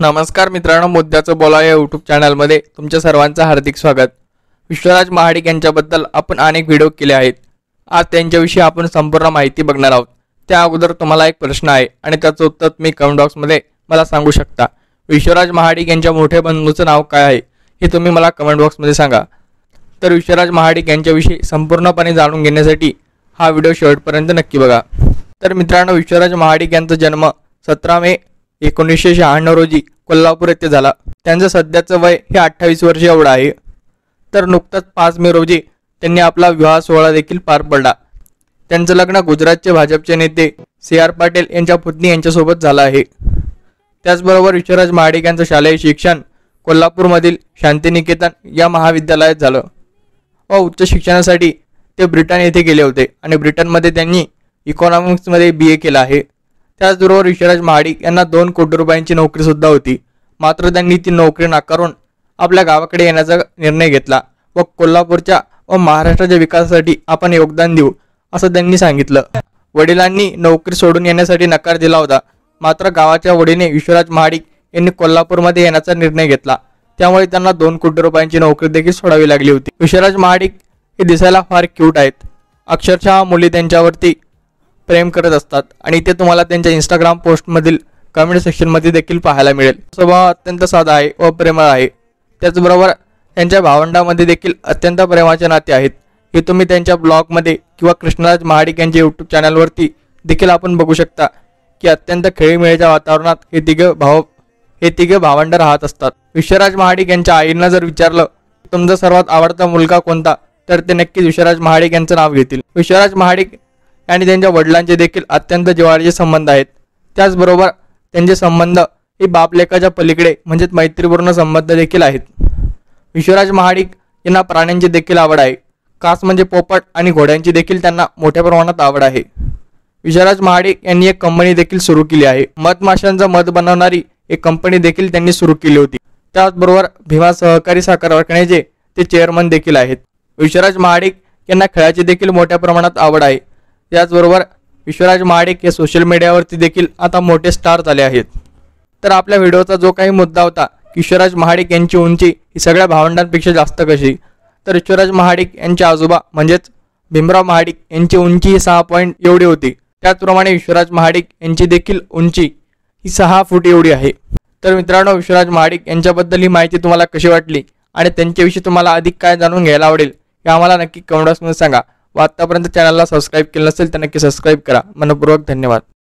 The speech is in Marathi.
नमस्कार मित्रांनो, मुद्द्याचं बोला या यूट्यूब चॅनलमध्ये तुमच्या सर्वांचं हार्दिक स्वागत। विश्वराज महाडिक यांच्याबद्दल आपण अनेक व्हिडिओ केले आहेत। आज त्यांच्याविषयी आपण संपूर्ण माहिती बघणार आहोत। त्या अगोदर तुम्हाला एक प्रश्न आहे आणि त्याचं उत्तर तुम्ही कमेंट बॉक्समध्ये मला सांगू शकता। विश्वराज महाडिक यांच्या मोठ्या बंधूचं नाव काय आहे हे तुम्ही मला कमेंट बॉक्समध्ये सांगा। तर विश्वराज महाडिक यांच्याविषयी संपूर्णपणे जाणून घेण्यासाठी हा व्हिडिओ शेवटपर्यंत नक्की बघा। तर मित्रांनो, विश्वराज महाडिक यांचा जन्म 17 मे 1996 रोजी कोल्हापूर येथे झाला। त्यांचं सध्याचं वय हे 28 वर्ष एवढं आहे। तर नुकताच 5 मे रोजी त्यांनी आपला विवाह सोहळा देखील पार पडला। त्यांचं लग्न गुजरातचे भाजपचे नेते CR पाटील यांच्या पुतणी यांच्यासोबत झालं आहे। त्याचबरोबर विश्वराज महाडिक यांचं शालेय शिक्षण कोल्हापूरमधील शांतिनिकेतन या महाविद्यालयात झालं व उच्च शिक्षणासाठी ते ब्रिटन येथे गेले होते आणि ब्रिटनमध्ये त्यांनी इकॉनॉमिक्समध्ये BA केलं आहे। त्याचबरोबर विश्वराज महाडिक यांना 2 कोटी रुपयांची नोकरी सुद्धा होती, मात्र त्यांनी ती नोकरी नाकारून आपल्या गावाकडे येण्याचा निर्णय घेतला व कोल्हापूरच्या व महाराष्ट्राच्या विकासासाठी आपण योगदान देऊ असं त्यांनी सांगितलं। वडिलांनी नोकरी सोडून येण्यासाठी नकार दिला होता, मात्र गावाच्या वडीने विश्वराज महाडिक यांनी कोल्हापूरमध्ये येण्याचा निर्णय घेतला, त्यामुळे त्यांना 2 कोटी रुपयांची नोकरी देखील सोडावी लागली होती। विश्वराज महाडिक हे दिसायला फार क्यूट आहेत। अक्षरशः मुली त्यांच्यावरती प्रेम करत असतात आणि ते तुम्हाला त्यांच्या इंस्टाग्राम पोस्टमधील कमेंट सेक्शनमध्ये देखील पाहायला मिळेल। स्वभाव अत्यंत साधा आहे व प्रेमळ आहे। त्याचबरोबर त्यांच्या भावंडामध्ये देखील अत्यंत प्रेमाचे नाते आहेत। हे तुम्ही त्यांच्या ब्लॉगमध्ये किंवा कृष्णराज महाडिक यांच्या यूट्यूब चॅनलवरती देखील आपण बघू शकता की अत्यंत खेळीमेळीच्या वातावरणात हे तिघे भावंड राहत असतात। विश्वराज महाडिक यांच्या आईंना जर विचारलं तुमचा सर्वात आवडता मुलगा कोणता, तर ते नक्कीच विश्वराज महाडिक यांचं नाव घेतील। विश्वराज महाडिक आणि त्यांच्या वडिलांचे देखील अत्यंत जिव्हाळ्याचे संबंध आहेत। त्याचबरोबर त्यांचे संबंध हे बापलेकाच्या पलीकडे म्हणजे मैत्रीपूर्ण संबंध देखील आहेत। विश्वराज महाडिक यांना प्राण्यांची देखील आवड आहे, खास म्हणजे पोपट आणि घोड्यांची देखील त्यांना मोठ्या प्रमाणात आवड आहे। विश्वराज महाडिक यांनी एक कंपनी देखील सुरू केली आहे। मधमाशांचा मध बनवणारी एक कंपनी देखील त्यांनी सुरू केली होती। त्याचबरोबर भीमा सहकारी साखर कारखान्याचे ते चेअरमन देखील आहेत। विश्वराज महाडिक यांना खेळाची देखील मोठ्या प्रमाणात आवड आहे। त्याचबरोबर विश्वराज महाडिक हे सोशल मीडियावरती देखील आता मोठे स्टार झाले आहेत। तर आपल्या व्हिडिओचा जो काही मुद्दा होता, विश्वराज महाडिक यांची उंची ही सगळ्या भावंडांपेक्षा जास्त कशी, तर विश्वराज महाडिक यांचे आजोबा म्हणजेच भीमराव महाडिक यांची उंची ही 6 पॉईंट एवढी होती। त्याचप्रमाणे विश्वराज महाडिक यांची देखील उंची ही 6 फूट एवढी आहे। तर मित्रांनो, विश्वराज महाडिक यांच्याबद्दल ही माहिती तुम्हाला कशी वाटली आणि त्यांच्याविषयी तुम्हाला अधिक काय जाणून घ्यायला आवडेल हे आम्हाला नक्की कमेंट बॉक्समध्ये सांगा। व आतापर्यंत चॅनलला सबस्क्राईब केलं नसेल तर नक्की सबस्क्राईब करा। मनपूर्वक धन्यवाद।